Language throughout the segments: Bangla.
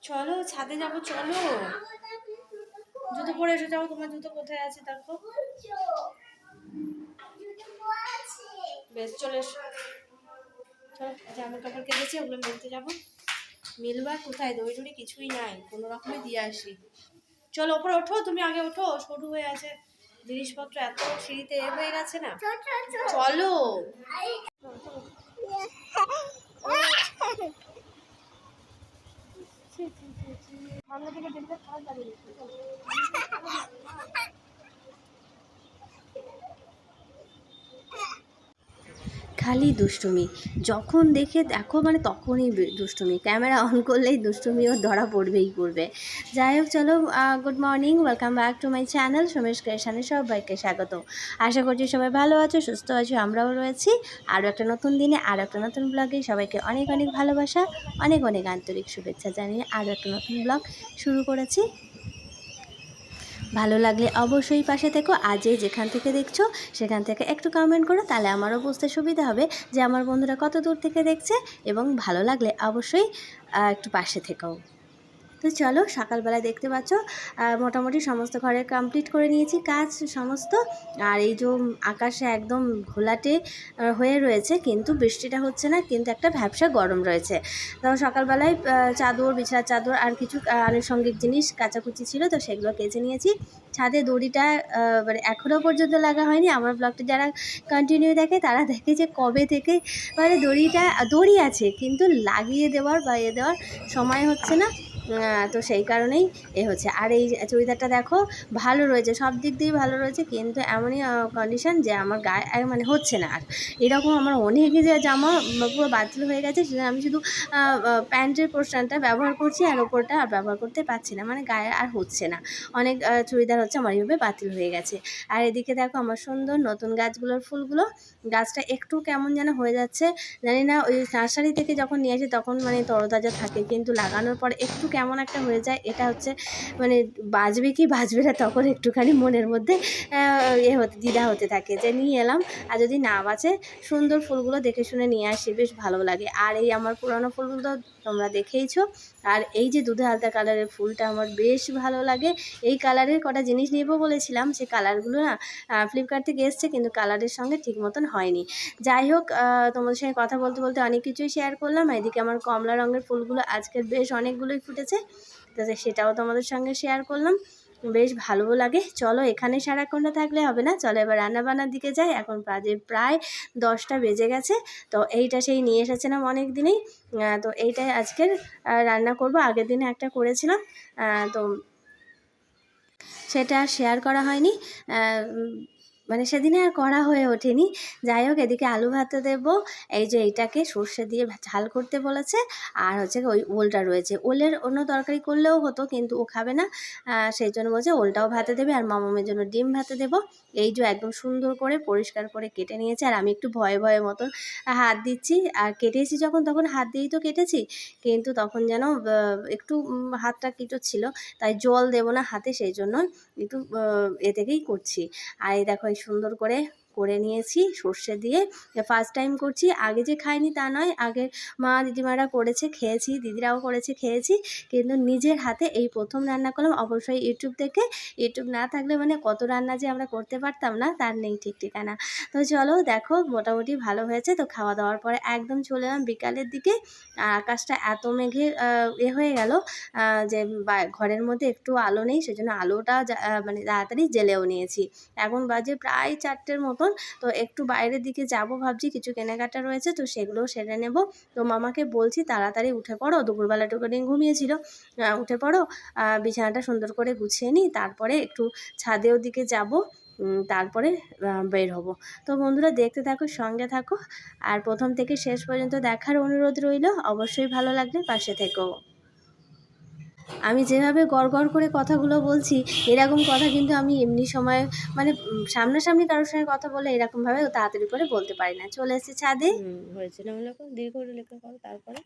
চলো ছাদে যাবো, চলো। জুতো পরে এসে যাও, তোমার জুতো কোথায় আছে দেখো। বেশ চলে এসো, চলো। জামা কাপড় কেটেছি, ওগুলো মেলতে যাবো। মিলবার কোথায়, দড়ি টড়ি কিছুই নাই, কোনো রকমে দিয়ে আসি। চলো ওপরে ওঠো, তুমি আগে ওঠো, সরু হয়ে আছে জিনিসপত্র, এত সিঁড়িতে হয়ে গেছে না। চলো সামনে থেকে দেখতে খারাপ লাগে। খালি দুষ্টুমি, যখন দেখো মানে তখনই দুষ্টুমি, ক্যামেরা অন করলেই দুষ্টুমিও ধরা পড়বেই পড়বে। যাই হোক চলো, good morning, welcome back to my channel Somesh ক্রিয়েশনে সবাইকে স্বাগত। আশা করছি সবাই ভালো আছো, সুস্থ আছো, আমরাও রয়েছি। আরও একটা নতুন দিনে আরও একটা নতুন ব্লগে সবাইকে অনেক অনেক ভালোবাসা, অনেক অনেক আন্তরিক শুভেচ্ছা জানিয়ে আরও একটা নতুন ব্লগ শুরু করেছি। ভালো লাগলে অবশ্যই পাশে থেকো, আজই যেখান থেকে দেখছো সেখান থেকে একটু কমেন্ট করো, তাহলে আমারও বুঝতে সুবিধা হবে যে আমার বন্ধুরা কত দূর থেকে দেখছে, এবং ভালো লাগলে অবশ্যই একটু পাশে থেকো। তো চলো, সকালবেলা দেখতে পাচ্ছ মোটামুটি সমস্ত ঘরে কমপ্লিট করে নিয়েছি কাজ সমস্ত। আর এই যে আকাশে একদম ঘোলাটে হয়ে রয়েছে, কিন্তু বৃষ্টিটা হচ্ছে না, কিন্তু একটা ভ্যাপসা গরম রয়েছে। তো সকালবেলায় চাদর, বিছানার চাদর আর কিছু আনুষঙ্গিক জিনিস কাচাকুচি ছিল, তো সেগুলো কেচে নিয়েছি। ছাদে দড়িটা মানে এখনও পর্যন্ত লাগা হয়নি। আমার ব্লগটা যারা কন্টিনিউ দেখে তারা দেখে যে কবে থেকে মানে দড়ি আছে, কিন্তু লাগিয়ে দেওয়ার বা দেওয়ার সময় হচ্ছে না। তো সেই কারণেই হচ্ছে। আর এই চুড়িদারটা দেখো ভালো রয়েছে, সব দিক দিয়েই ভালো রয়েছে, কিন্তু এমনই কন্ডিশন যে আমার গায়ে মানে হচ্ছে না। আর এরকম আমার অনেক যে জামা পুরো বাতিল হয়ে গেছে, সেটা আমি শুধু প্যান্টের পোর্শনটা ব্যবহার করছি, আর ওপরটা আর ব্যবহার করতে পারছি না, মানে গায়ে আর হচ্ছে না। অনেক চুড়িদার হচ্ছে আমার এইভাবে বাতিল হয়ে গেছে। আর এদিকে দেখো আমার সুন্দর নতুন গাছগুলোর ফুলগুলো, গাছটা একটু কেমন যেন হয়ে যাচ্ছে, জানি না। ওই নার্সারি থেকে যখন নিয়ে আসি তখন মানে তরতাজা থাকে, কিন্তু লাগানোর পর একটু কেমন একটা হয়ে যায়। এটা হচ্ছে মানে বাজবে কি বাজবে না, তখন একটুখানি মনের মধ্যে দ্বিধা হতে থাকে যে নিয়ে এলাম, আর যদি না বাঁচে। সুন্দর ফুলগুলো দেখে শুনে নিয়ে আসি, বেশ ভালো লাগে। আর এই আমার পুরানো ফুলগুলো তো তোমরা দেখেইছো। আর এই যে দুধে হালকা কালারের ফুলটা আমার বেশ ভালো লাগে। এই কালারের কটা জিনিস নেবো বলেছিলাম, সে কালারগুলো না ফ্লিপকার্ট থেকে এসছে, কিন্তু কালারের সঙ্গে ঠিক মতন হয়নি। যাই হোক, তোমাদের সঙ্গে কথা বলতে বলতে অনেক কিছুই শেয়ার করলাম। এদিকে আমার কমলা রঙের ফুলগুলো আজকের বেশ অনেকগুলোই ফুটেছে, তো সেটাও তোমাদের সঙ্গে শেয়ার করলাম, বেশ ভালোও লাগে। চলো, এখানে সারাক্ষণটা থাকলে হবে না, চলো এবার রান্নাবান্নার দিকে যাই। এখন বাজে প্রায় 10টা বেজে গেছে। তো এইটা সেই নিয়ে এসেছিলাম অনেক দিনেই, তো এইটাই আজকের রান্না করব। আগের দিনে একটা করেছিলাম, তো সেটা শেয়ার করা হয়নি, মানে সেদিনে আর করা হয়ে ওঠেনি। যাই হোক, এদিকে আলু ভাতে দেবো। এই যে এইটাকে সর্ষে দিয়ে ঝাল করতে বলেছে, আর হচ্ছে ওই ওলটা রয়েছে, ওলের অন্য তরকারি করলেও হতো, কিন্তু ও খাবে না, সেই জন্য বলছে ওলটাও ভাতে দেবে, আর মামামের জন্য ডিম ভাতে দেবো। এই যে একদম সুন্দর করে পরিষ্কার করে কেটে নিয়েছে, আর আমি একটু ভয়ে ভয়ে মতন হাত দিচ্ছি। আর কেটেছি যখন তখন হাত দিয়েই তো কেটেছি, কিন্তু তখন যেন একটু হাতটা কিটো ছিল, তাই জল দেবো না হাতে, সেই জন্য একটু এ থেকেই করছি। আর এই দেখো এই সুন্দর করে করে নিয়েছি সর্ষে দিয়ে, ফার্স্ট টাইম করছি। আগে যে খাইনি তা নয়, আগে মা দিদিমারা করেছে খেয়েছি, দিদিরাও করেছে খেয়েছি, কিন্তু নিজের হাতে এই প্রথম রান্না করলাম, অবশ্যই ইউটিউব থেকে। ইউটিউব না থাকলে মানে কত রান্না যে আমরা করতে পারতাম না তার নেই ঠিক ঠিকানা। তো চলো দেখো মোটামুটি ভালো হয়েছে। তো খাওয়া দাওয়ার পরে একদম চলে এলাম বিকালের দিকে। আকাশটা এত মেঘে হয়ে গেল যে ঘরের মধ্যে একটু আলো নেই, সেজন্য আলোটা মানে তাড়াতাড়ি জেলেও নিয়েছি। এখন বাজে প্রায় 4টের মতন। তো একটু বাইরের দিকে যাব ভাবছি, কিছু কেনাকাটা রয়েছে, তো সেগুলোও সেরে নেব। তো মামাকে বলছি তাড়াতাড়ি উঠে পড়ো, দুপুরবেলা টুকুনি ঘুমিয়েছিল, উঠে পড়ো, বিছানাটা সুন্দর করে গুছিয়ে নিই, তারপরে একটু ছাদের দিকে যাব, তারপরে বের হব। তো বন্ধুরা দেখতে থাকো, সঙ্গে থাকো, আর প্রথম থেকে শেষ পর্যন্ত দেখার অনুরোধ রইল। অবশ্যই ভালো লাগলে পাশে থেকো। আমি যেভাবে গড় গড় করে কথাগুলো বলছি, এরকম কথা কিন্তু আমি এমনি সময় মানে সামনাসামনি কারোর সঙ্গে কথা বলে এরকমভাবে তাড়াতাড়ি করে বলতে পারি না। চলে এসেছি ছাদে। হয়েছে না লেখো, দীর্ঘ লেখা করো, তারপরে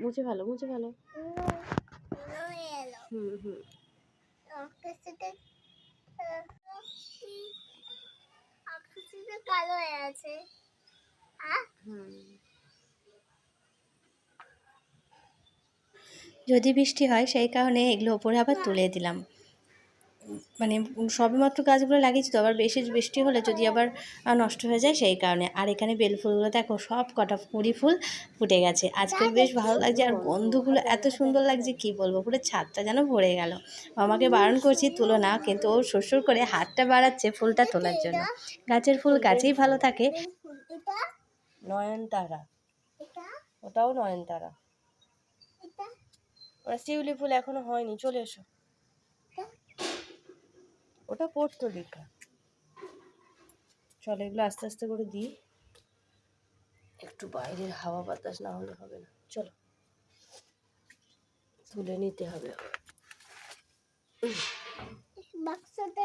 মুছে ভালো, মুছে ভালো। হুম হুম কালো হয়ে আছে। হুম। যদি বৃষ্টি হয় সেই কারণে এগুলো ওপরে আবার তুলে দিলাম। মানে সবেমাত্র গাছগুলো লাগিয়েছি তো, আবার বেশি বৃষ্টি হলে যদি আবার নষ্ট হয়ে যায় সেই কারণে। আর এখানে বেল ফুলগুলো দেখো সব কটা কুড়ি ফুল ফুটে গেছে। আজকে বেশ ভালো লাগছে, আর গন্ধগুলো এত সুন্দর লাগছে কি বলবো, পুরো ছাদটা যেন ভরে গেল। আমাকে বারণ করছি তুলো না, কিন্তু ও শ্বশুর করে হাতটা বাড়াচ্ছে ফুলটা তোলার জন্য। গাছের ফুল গাছেই ভালো থাকে। নয়নতারা, ওটাও নয়নতারা। ওরা শিউলি ফুল এখনো হয়নি, চলে এসো। ওটা পর্তুলিকা। চলো এগুলো আস্তে আস্তে করে দিই, একটু বাইরের হাওয়া বাতাস না হলে হবে না। চলো তুলে নিতে হবে। বাক্সটা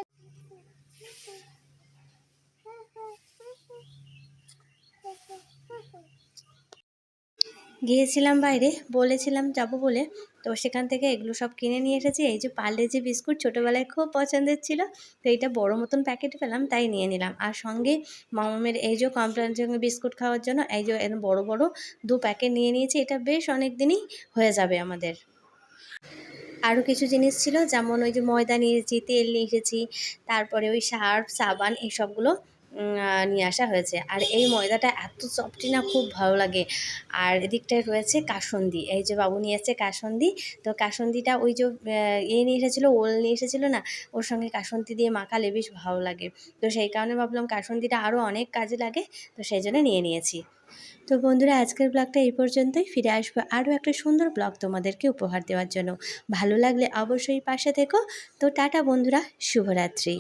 গিয়েছিলাম বাইরে, বলেছিলাম যাব বলে, তো সেখান থেকে এগুলো সব কিনে নিয়ে এসেছি। এই যে পার্লে যে বিস্কুট ছোটোবেলায় খুব পছন্দের ছিল, তো এইটা বড়ো মতন প্যাকেট পেলাম তাই নিয়ে নিলাম। আর সঙ্গে মামামের এই যে কমপ্লেন বিস্কুট খাওয়ার জন্য এই যে এরকম বড়ো বড়ো 2 প্যাকেট নিয়ে নিয়েছি। এটা বেশ অনেক দিনই হয়ে যাবে আমাদের। আরও কিছু জিনিস ছিল, যেমন ওই যে ময়দা নিয়েছি, তেল নিয়ে এসেছি, তারপরে ওই সার্ফ সাবান এইসবগুলো নিয়ে আসা হয়েছে। আর এই ময়দাটা এত সফটি না, খুব ভালো লাগে। আর এদিকটায় রয়েছে কাসুন্দি, এই যে বাবু নিয়ে এসেছে কাসুন্দি। তো কাসুন্দিটা ওই যে নিয়ে এসেছিলো, ওল নিয়ে এসেছিলো না, ওর সঙ্গে কাসুন্দি দিয়ে মাখালে বেশ ভালো লাগে। তো সেই কারণে ভাবলাম কাসুন্দিটা আরও অনেক কাজে লাগে, তো সেই জন্য নিয়ে নিয়েছি। তো বন্ধুরা, আজকের ব্লগটা এই পর্যন্তই। ফিরে আসবো আরও একটা সুন্দর ব্লগ তোমাদেরকে উপহার দেওয়ার জন্য। ভালো লাগলে অবশ্যই পাশে থেকো। তো টাটা বন্ধুরা, শুভরাত্রি।